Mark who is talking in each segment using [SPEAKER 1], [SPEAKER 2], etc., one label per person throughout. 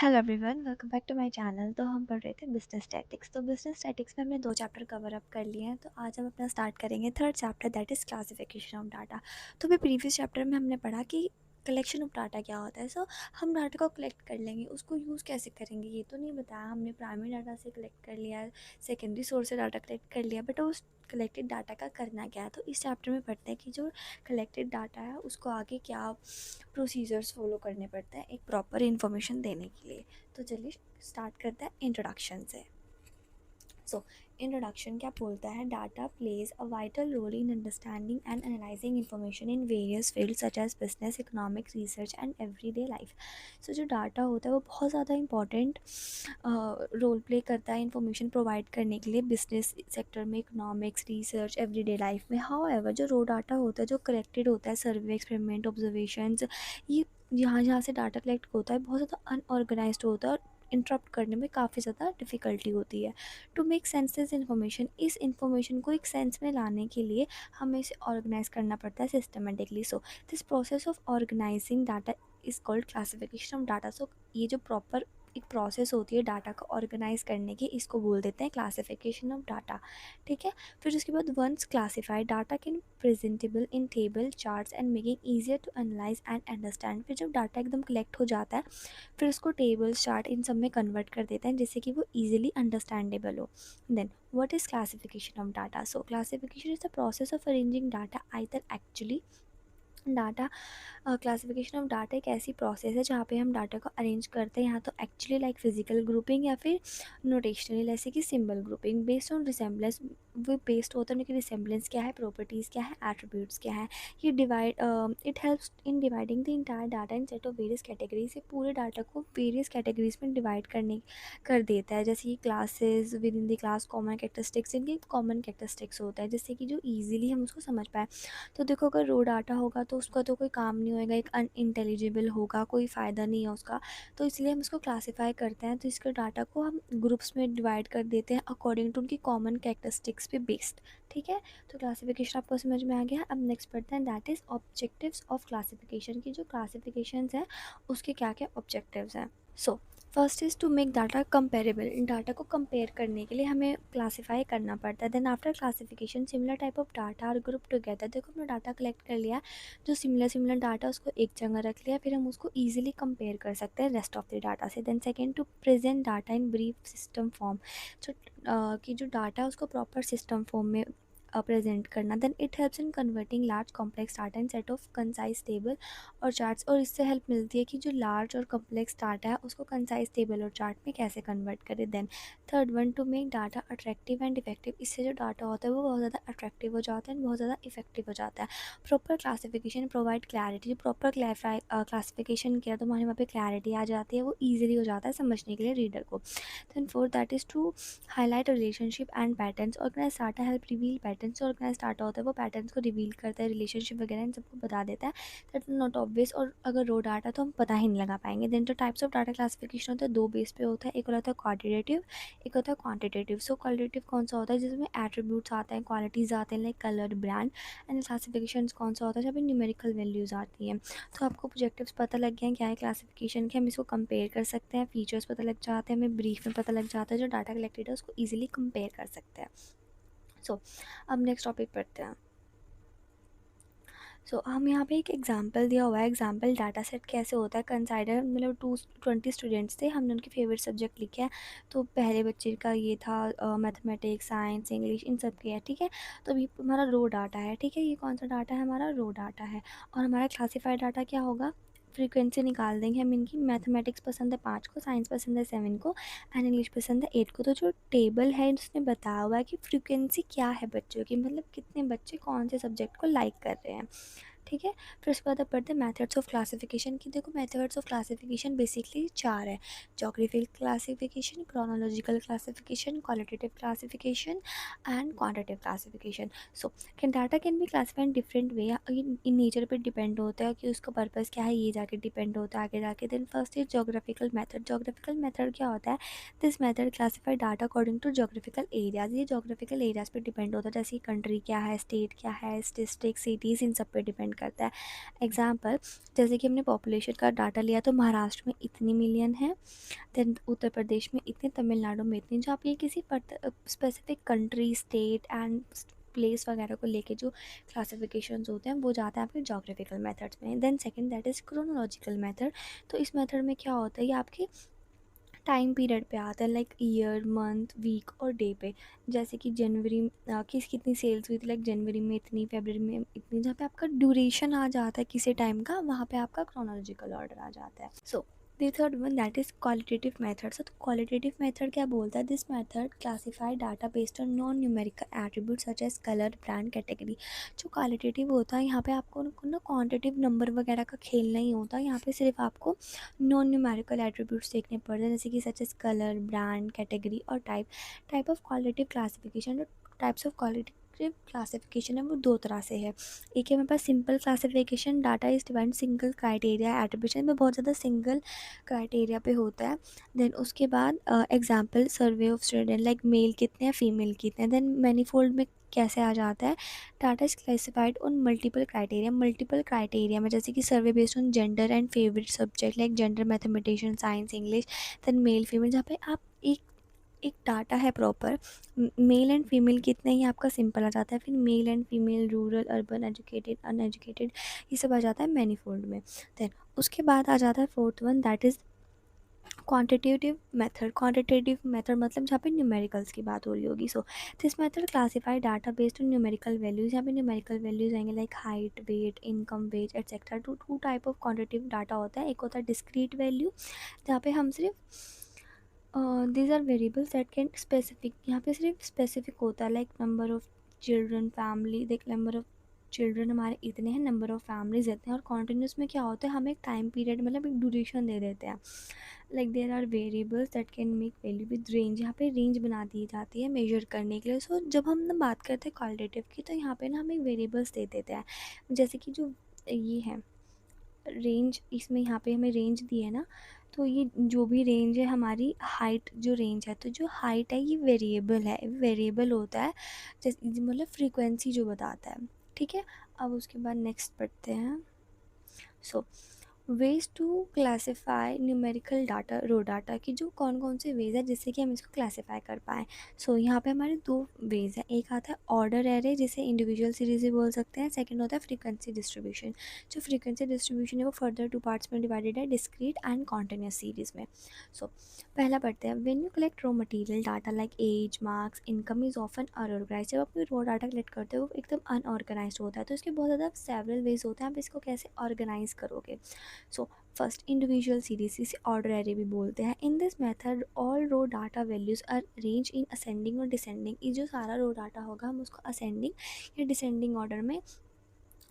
[SPEAKER 1] Hello everyone, welcome back to my channel. तो हम पढ़ रहे थे बिजनेस स्टैटिक्स। तो बिजनेस स्टैटिक्स में हमने 2 चैप्टर कवर अप कर लिए हैं। तो आज हम अपना स्टार्ट करेंगे third chapter, that is classification of data. तो अभी प्रीवियस चैप्टर में हमने पढ़ा कि कलेक्शन ऑफ डाटा क्या होता है। सो हम डाटा को कलेक्ट कर लेंगे, उसको यूज़ कैसे करेंगे ये तो नहीं बताया हमने। प्राइमरी डाटा से कलेक्ट कर लिया, सेकेंडरी सोर्स से डाटा कलेक्ट कर लिया, बट उस कलेक्टेड डाटा का करना क्या है। तो इस चैप्टर में पढ़ते हैं कि जो कलेक्टेड डाटा है उसको आगे क्या प्रोसीजर्स फॉलो करने पड़ते हैं एक प्रॉपर इन्फॉर्मेशन देने के लिए। तो चलिए स्टार्ट करते हैं इंट्रोडक्शन से। सो इंट्रोडक्शन क्या बोलता है, data plays a vital role in understanding and analysing information in various field such as business, economics, research and everyday life. So जो डाटा होता है वो बहुत ज़्यादा इंपॉर्टेंट रोल प्ले करता है इंफॉर्मेशन प्रोवाइड करने के लिए बिजनेस सेक्टर में, इकोनॉमिक्स, रिसर्च, एवरीडे लाइफ में। हाउएवर जो रो डाटा होता है, जो कलेक्टेड होता है, सर्वे, एक्सपेरिमेंट, ऑब्जर्वेशंस, ये जहाँ जहाँ से डाटा कलेक्ट होता है बहुत ज़्यादा अनऑर्गेनाइज्ड होता है और इंटरप्ट करने में काफ़ी ज़्यादा डिफ़िकल्टी होती है। To make sense this information, इस इन्फॉर्मेशन को एक सेंस में लाने के लिए हमें इसे ऑर्गेनाइज करना पड़ता है systematically. So this process of organising data is called classification of data. So ये जो प्रॉपर एक प्रोसेस होती है डाटा को ऑर्गेनाइज करने की, इसको बोल देते हैं क्लासिफिकेशन ऑफ डाटा। ठीक है। फिर उसके बाद once classified data can presentable in table, charts and making easier to analyse and understand. फिर जब डाटा एकदम कलेक्ट हो जाता है फिर उसको टेबल्स, चार्ट इन सब में कन्वर्ट कर देते हैं जिससे कि वो ईजिली अंडरस्टैंडेबल हो। Then what is classification of data. So classification is the process of arranging data either actually data. Classification of data एक ऐसी प्रोसेस है जहाँ पे हम डाटा को अरेंज करते हैं, यहाँ तो एक्चुअली लाइक फिजिकल ग्रुपिंग या फिर नोटेशनल जैसे कि symbol grouping based on resemblance. वो बेस्ड होता है उनकी रिसेम्बलेंस क्या है, प्रॉपर्टीज़ क्या है, एट्रीब्यूट्स क्या है। ये divide it helps in dividing the entire data in set of various categories. ये पूरे डाटा को वेरियस कैटेगरीज में डिवाइड करने कर देता है, जैसे कि classes, with in the class common characteristics, इनके कॉमन कैरेक्टरिस्टिक्स होता है जिससे कि जो ईजिली हम उसको समझ पाए। तो देखो अगर रो डाटा होगा तो उसका तो कोई काम नहीं होएगा, एक अनइंटेलिजिबल होगा, कोई फ़ायदा नहीं है उसका। तो इसलिए हम उसको क्लासिफाई करते हैं। तो इसके डाटा को हम ग्रुप्स में डिवाइड कर देते हैं अकॉर्डिंग टू उनकी कॉमन कैरेक्टरिस्टिक्स पे बेस्ड। ठीक है। तो क्लासिफिकेशन आपको समझ में आ गया। अब नेक्स्ट पढ़ते हैं, that is objectives of classification की जो क्लासिफिकेशंस हैं उसके क्या क्या ऑब्जेक्टिव्स हैं। So first is to make data comparable. इन डाटा को कंपेयर करने के लिए हमें क्लासीफाई करना पड़ता है। Then after classification similar type of data are group together. देखो हमने डाटा कलेक्ट कर लिया, जो सिमिलर सिमिलर डाटा उसको एक जगह रख लिया, फिर हम उसको ईजिली कंपेयर कर सकते हैं रेस्ट ऑफ द डाटा से। Then second, to present data in brief system form. जो कि जो डाटा है उसको प्रॉपर सिस्टम फॉर्म में प्रेजेंट करना। Then it helps in converting large complex data in set of concise table और charts. और इससे हेल्प मिलती है कि जो लार्ज और कॉम्प्लेक्स डाटा है उसको कंसाइज टेबल और चार्ट में कैसे कन्वर्ट करें। Then third one, to make data attractive and effective. इससे जो डाटा होता है वो बहुत ज़्यादा अट्रैक्टिव हो जाता है एंड बहुत ज़्यादा इफेक्टिव हो जाता है। Proper classification provide clarity. Proper classification किया तो हमारे वहाँ पे क्लैरिटी आ जाती है, वो ईजिली हो जाता है समझने के लिए रीडर को। Then fourth, that is to highlight relationship and patterns. Organise data help reveal patterns. Organise data होता है वो पैटर्न्स को रिवील करता है, रिलेशनशिप वगैरह इन सबको बता देता है। दैट नॉट ऑब्वियस, और अगर रो डाटा तो हम पता ही नहीं लगा पाएंगे। देन जो टाइप्स ऑफ डाटा क्लासिफिकेशन होता है दो बेस पे होता है, एक होता है क्वालिटेटिव, एक होता है क्वांटिटेटिव। सो क्वालिटेटिव कौन सा होता है, जिसमें एट्रीब्यूट्स आते हैं, क्वालिटीज़ आते हैं like colour, brand. And classification कौन सा होता है जब न्यूमेरिकल वैल्यूज़ आती हैं। तो आपको ऑब्जेक्टिव्स पता लग गए हैं क्या है क्लासिफिकेशन के, हम इसको कंपेयर कर सकते हैं, फीचर्स पता लग जाते हैं, हमें ब्रीफ में पता लग जाता है, जो डाटा कलेक्टेड है उसको ईजिली कंपेयर कर सकते हैं। सो अब नेक्स्ट टॉपिक पढ़ते हैं। हम यहाँ पे एक एग्जांपल दिया हुआ है। एग्जांपल डाटा सेट कैसे होता है, कंसाइडर मतलब 20 स्टूडेंट्स थे, हमने उनके फेवरेट सब्जेक्ट लिखे हैं। तो पहले बच्चे का ये था मैथमेटिक्स, साइंस, इंग्लिश, इन सब के है। ठीक है। तो अभी हमारा रो डाटा है। ठीक है। ये कौन सा डाटा है, हमारा रो डाटा है। और हमारा क्लासीफाइड डाटा क्या होगा, फ्रीक्वेंसी निकाल देंगे हम इनकी। मैथमेटिक्स पसंद है 5 को, साइंस पसंद है 7 को एंड इंग्लिश पसंद है 8 को। तो जो टेबल है उसने बताया हुआ है कि फ्रीक्वेंसी क्या है बच्चों की, मतलब कितने बच्चे कौन से सब्जेक्ट को लाइक कर रहे हैं। ठीक है। फिर उसके बाद अब पढ़ते हैं मेथड्स ऑफ क्लासिफिकेशन की। देखो मेथड्स ऑफ क्लासिफिकेशन बेसिकली 4 है, geographical classification, chronological classification, qualitative classification and quantitative classification. So can data can be classified in different way, in nature पे डिपेंड होता है कि उसका पर्पस क्या है, ये जाके डिपेंड होता है आगे जाके। Then first is geographical method. Geographical method क्या होता है, this method classify data according to geographical areas. ये जोग्राफिकल एरियाज पे डिपेंड होता है, जैसे कंट्री क्या है, स्टेट क्या है, डिस्ट्रिक्ट, सिटीज़, इन सब पे डिपेंड डिपेंड करता है। एग्जाम्पल, जैसे कि हमने पॉपुलेशन का डाटा लिया तो महाराष्ट्र में इतनी मिलियन है, देन उत्तर प्रदेश में इतने, तमिलनाडु में इतनी। जो आप ये किसी specific country, state and place वगैरह को लेके जो क्लासिफिकेशंस होते हैं वो जाते हैं आपके जोग्राफिकल मेथड्स में। Then second that is chronological method. तो इस मेथड में क्या होता है, ये आपके टाइम पीरियड पे आता है, लाइक ईयर, मंथ, वीक और डे पे। जैसे कि जनवरी कितनी सेल्स हुई थी, लाइक जनवरी में इतनी, फरवरी में इतनी। जहाँ पे आपका ड्यूरेशन आ जाता है किसी टाइम का, वहाँ पे आपका क्रोनोलॉजिकल ऑर्डर आ जाता है। So the third one that is qualitative method. तो क्वालिटेटिव मेथड क्या बोलता है, this method classify data based on non numerical attribute such as colour, brand, category. जो क्वालिटेटिव होता है, यहाँ पे आपको ना क्वांटिटिव नंबर वगैरह का खेल नहीं होता, यहाँ पे सिर्फ आपको नॉन न्यूमेरिकल एट्रीब्यूट्स देखने पड़ते हैं, जैसे कि such as colour, brand, category और टाइप ऑफ क्वालिटेटिव क्लासिफिकेशन। जो टाइप्स ऑफ क्वालिटेटिव क्लासिफिकेशन है वो दो तरह से है। एक है मेरे पास simple classification, data is divide single criteria attribution में बहुत ज़्यादा सिंगल क्राइटेरिया पे होता है। देन उसके बाद example, survey of student, like male कितने हैं, फीमेल कितने हैं। देन मैनीफोल्ड में कैसे आ जाता है, data is classified on multiple criteria में, जैसे कि survey based on gender and favourite subject, like gender, mathematician, science, English. Then male female, जहाँ पे आप एक एक डाटा है प्रॉपर, मेल एंड फीमेल कितने ही आपका सिंपल आ जाता है। फिर male and female, rural, urban, educated, uneducated, ये सब आ जाता है मैनीफोल्ड में। देन उसके बाद आ जाता है fourth one that is quantitative method मतलब जहाँ पे न्यूमेरिकल्स की बात हो रही होगी। So this method classify data based on numerical values. यहाँ पे न्यूमेरिकल वैल्यूज़ आएंगे like height, weight, income, wage etcetera. Two type of quantitative data होता है, एक होता है डिस्क्रीट वैल्यू, जहाँ पे हम सिर्फ these are variables that can specific, यहाँ पे सिर्फ स्पेसिफिक होता है, like number of children, family, देख नंबर ऑफ चिल्ड्रन हमारे इतने हैं, नंबर ऑफ फैमिलीज इतने हैं। और कॉन्टीन्यूस में क्या होता है, हम एक टाइम पीरियड मतलब एक ड्यूरेशन दे देते हैं, like there are variables that can make value with range. यहाँ पे रेंज बना दी जाती है मेजर करने के लिए। सो जब हम ना बात करते हैं क्वालिटेटिव की, तो यहाँ पे ना हम एक वेरिएबल्स दे देते हैं, जैसे कि जो ये है रेंज, इसमें यहाँ पे हमें रेंज दी है ना, तो ये जो भी रेंज है हमारी हाइट, जो रेंज है, तो जो हाइट है ये वेरिएबल है, वेरिएबल होता है, जैसे मतलब फ्रीक्वेंसी जो बताता है। ठीक है, अब उसके बाद नेक्स्ट पढ़ते हैं। So ways to classify numerical data, raw data की जो कौन कौन से वेज है जिससे कि हम इसको क्लासीफाई कर पाएँ। सो यहाँ पे हमारे दो वेज है, एक आता है ऑर्डर एरे जिसे इंडिविजुअल सीरीज भी बोल सकते हैं, सेकंड होता है फ्रीक्वेंसी डिस्ट्रीब्यूशन। जो फ्रीक्वेंसी डिस्ट्रीब्यूशन है वो फर्दर टू पार्ट्स में डिवाइडेड है, डिस्क्रीट एंड कॉन्टिन्यूस सीरीज में। सो पहला पढ़ते हैं, when you collect raw material data like age, marks, income is often unorganise. जब आप कोई रॉ डाटा कलेक्ट करते हो वो एकदम अनऑर्गेनाइज होता है, तो इसके बहुत ज़्यादा सेवरल वेज होते हैं, आप इसको कैसे ऑर्गेनाइज करोगे। सो फर्स्ट इंडिविजुअल सीरीज, इसे ऑर्डर एरे भी बोलते हैं। In this method all raw data values are arrange in ascending और डिसेंडिंग। ये जो सारा रो डाटा होगा हम उसको असेंडिंग या डिसेंडिंग ऑर्डर में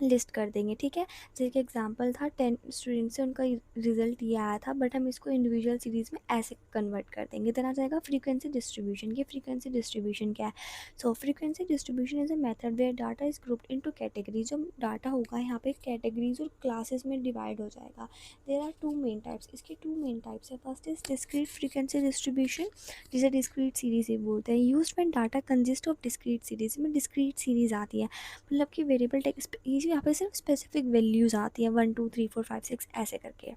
[SPEAKER 1] लिस्ट कर देंगे। ठीक है, जैसे कि एग्जांपल था 10 स्टूडेंट्स से उनका रिजल्ट ये आया था, बट हम इसको इंडिविजुअल सीरीज़ में ऐसे कन्वर्ट कर देंगे। देन आ जाएगा फ्रीक्वेंसी डिस्ट्रीब्यूशन। ये फ्रीक्वेंसी डिस्ट्रीब्यूशन क्या है, so frequency distribution is a method where data is grouped into category. जो डाटा होगा यहाँ पे कैटेगरीज और क्लासेस में डिवाइड हो जाएगा। There are two main types, इसके टू मेन टाइप्स है। First is discrete frequency distribution, जिसे डिस्क्रीट सीरीज ही बोलते हैं। Used when data consist of discrete series, में डिस्क्रीट सीरीज आती है, मतलब कि वेरिएबल टेक्स्ट यहाँ पे सिर्फ स्पेसिफिक वैल्यूज़ आती हैं 1 2 3 4 5 6 ऐसे करके।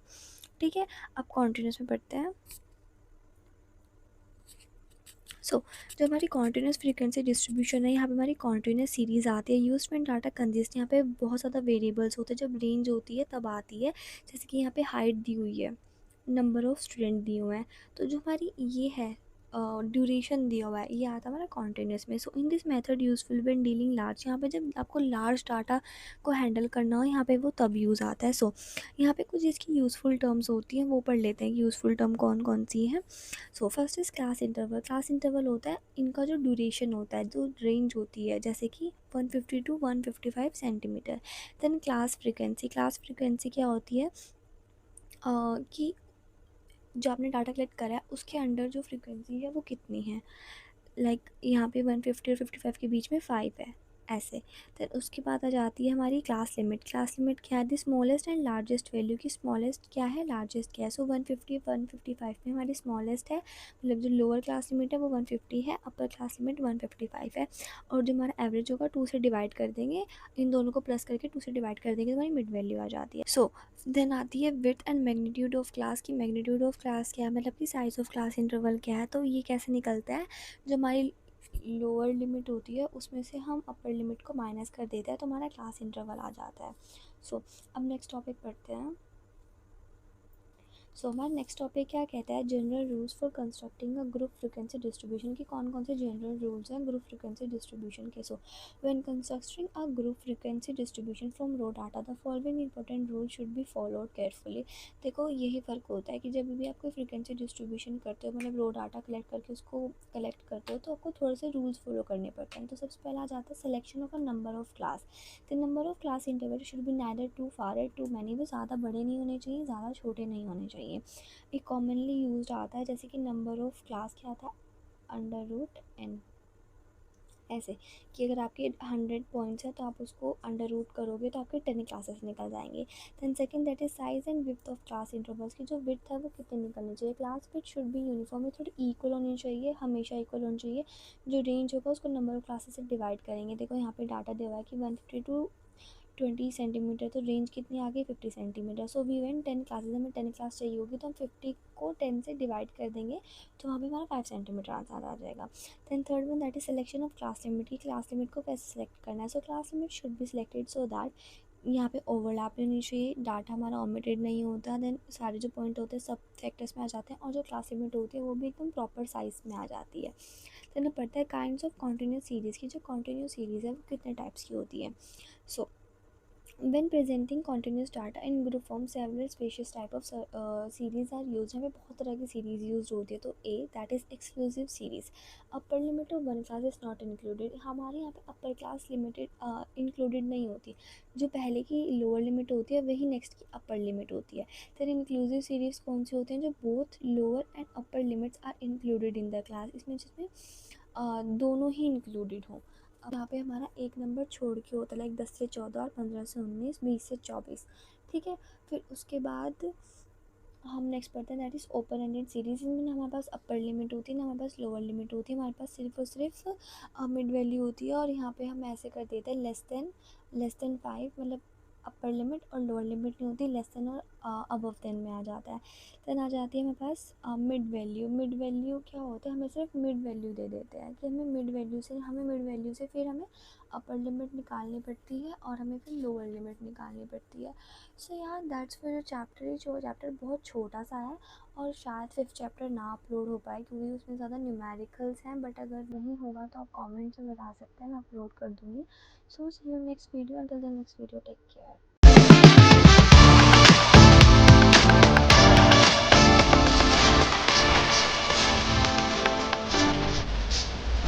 [SPEAKER 1] ठीक है, अब कॉन्टिन्यूस में पढ़ते हैं। सो जो हमारी कॉन्टिन्यूस फ्रीक्वेंसी डिस्ट्रीब्यूशन है, यहाँ पे हमारी कॉन्टिन्यूस सीरीज़ आती है। यूज व्हेन डाटा कंसिस्ट, यहाँ पे बहुत ज़्यादा वेरिएबल्स होते हैं, जब रेंज होती है तब आती है। जैसे कि यहाँ पे हाइट दी हुई है, नंबर ऑफ़ स्टूडेंट दिए हुए हैं, तो जो हमारी ये है ड्यूरेशन दिया हुआ है, ये आता है हमारा कॉन्टिन्यूस में। So in this method useful when dealing large, यहाँ पे जब आपको लार्ज डाटा को हैंडल करना हो, यहाँ पे वो तब यूज़ आता है। सो यहाँ पे कुछ इसकी यूज़फुल टर्म्स होती हैं, वो पढ़ लेते हैं कि यूज़फुल टर्म कौन कौन सी हैं। So first is class interval. Class interval होता है इनका जो ड्यूरेशन होता है, जो रेंज होती है, जैसे कि 150 to 155 centimetre. Then class frequency, class frequency क्या होती है कि जो आपने डाटा कलेक्ट करा है उसके अंडर जो फ्रीक्वेंसी है वो कितनी है, लाइक यहाँ पे 150 और 55 के बीच में 5 है, ऐसे। फिर उसके बाद आ जाती है हमारी क्लास लिमिट। क्लास लिमिट क्या है? The smallest and largest value की स्मॉलेस्ट क्या है, लार्जेस्ट क्या है। सो 150 155 में हमारी स्मॉलेस्ट है, मतलब जो लोअर क्लास लिमिट है वो 150 है, अपर क्लास लिमिट 155 है। और जो हमारा एवरेज होगा 2 से डिवाइड कर देंगे, इन दोनों को प्लस करके 2 से डिवाइड कर देंगे तो हमारी मिड वैल्यू आ जाती है। सो देन आती है width and magnitude of class की। मैग्नीट्यूड ऑफ क्लास क्या है, मतलब कि साइज ऑफ क्लास इंटरवल क्या है। तो ये कैसे निकलता है, जो हमारी लोअर लिमिट होती है उसमें से हम अपर लिमिट को माइनस कर देते हैं तो हमारा क्लास इंटरवल आ जाता है। सो अब नेक्स्ट टॉपिक पढ़ते हैं। सो हमारा नेक्स्ट टॉपिक क्या कहता है, general rules for constructing a group frequency distribution की कौन कौन से जनरल रूल्स हैं ग्रुप फ्रीक्वेंसी डिस्ट्रीब्यूशन के। So when constructing a group frequency distribution from raw data the following important rule should be followed carefully. देखो यही फ़र्क होता है कि जब भी आप कोई फ्रीक्वेंसी डिस्ट्रीब्यूशन करते हो, मतलब रो डाटा कलेक्ट करके उसको कलेक्ट करते हो, तो आपको थोड़े से रूल्स फॉलो करने पड़ते हैं। तो सबसे पहला आ जाता है selection of a number of class. The number of class interval should be neither too far at too many, वो ज़्यादा बड़े नहीं होने चाहिए, ज़्यादा छोटे नहीं होने चाहिए। एक कॉमनली यूज्ड आता है जैसे कि नंबर ऑफ क्लास क्या था, अंडर रूट एन। ऐसे कि अगर आपके 100 पॉइंट्स हैं तो आप उसको अंडर रूट करोगे तो आपके 10 क्लासेस निकल जाएंगे। Then second that is size and width of class intervals की जो विड्थ है वो कितनी निकलनी चाहिए। Class width should be uniformly थोड़ी इक्वल होनी चाहिए, हमेशा इक्वल होनी चाहिए। जो रेंज होगा उसको नंबर ऑफ क्लासेस से डिवाइड करेंगे। देखो यहाँ पे डाटा दिया हुआ है कि 150 टू 20 सेंटीमीटर, तो रेंज कितनी आ गई 50 centimetre. So we want 10 classes, हमें 10 क्लास चाहिए होगी तो हम 50 को 10 से डिवाइड कर देंगे तो वहाँ पे हमारा 5 सेंटीमीटर आंसर आ जाएगा। Then third one that is selection of class limit की। क्लास लिमिट को कैसे सेलेक्ट करना है। So class limit should be selected so that यहाँ पे ओवरलैप नहीं चाहिए, डाटा हमारा ओमिटेड नहीं होता, देन सारे जो पॉइंट होते हैं सब फैक्टर्स में आ जाते हैं, और जो क्लास लिमिट होती है वो भी एकदम प्रॉपर साइज में आ जाती है। देन पढ़ता है काइंड्स ऑफ कॉन्टीन्यूस सीरीज़ की। जो कॉन्टीन्यूस सीरीज़ है वो कितने टाइप्स की होती है। सो when presenting continuous data in group form several species type of series are used। हमें बहुत तरह की सीरीज यूज होती है। तो A that is exclusive series. Upper limit of one class is not included. हमारे यहाँ पे अपर क्लास लिमिटेड इंक्लूडेड नहीं होती, जो पहले की लोअर लिमिट होती है वही नेक्स्ट की अपर लिमिट होती है। फिर इंक्लूसिव सीरीज कौन सी होती हैं, जो both lower and upper limits are included in the class, इसमें जिसमें दोनों ही इंक्लूडेड हों। अब यहाँ पे हमारा एक नंबर छोड़ के होता है, लाइक 10 से 14 और 15 से 19, 20 से 24। ठीक है। फिर उसके बाद हम नेक्स्ट पढ़ते हैं that is open ended series. में ना हमारे पास अपर लिमिट होती है ना हमारे पास लोअर लिमिट होती है, हमारे पास सिर्फ और सिर्फ मिड वैल्यू होती है। और यहाँ पे हम ऐसे कर देते हैं लेस देन 5, मतलब अपर लिमिट और लोअर लिमिट नहीं होती, लेस देन और अबव देन में आ जाता है। देन आ जाती है हमारे पास मिड वैल्यू। मिड वैल्यू क्या होता है, हमें सिर्फ मिड वैल्यू दे देते हैं कि हमें मिड वैल्यू से फिर हमें अपर लिमिट निकालनी पड़ती है और हमें फिर लोअर लिमिट निकालनी पड़ती है। सो यार दैट्स फॉर चैप्टर। ये चैप्टर बहुत छोटा सा है और शायद 5th चैप्टर ना अपलोड हो पाए क्योंकि उसमें ज़्यादा न्यूमेरिकल्स हैं, बट अगर नहीं होगा तो आप कमेंट में बता सकते हैं, मैं अपलोड कर दूँगी। So see you next video, until the next video, take care.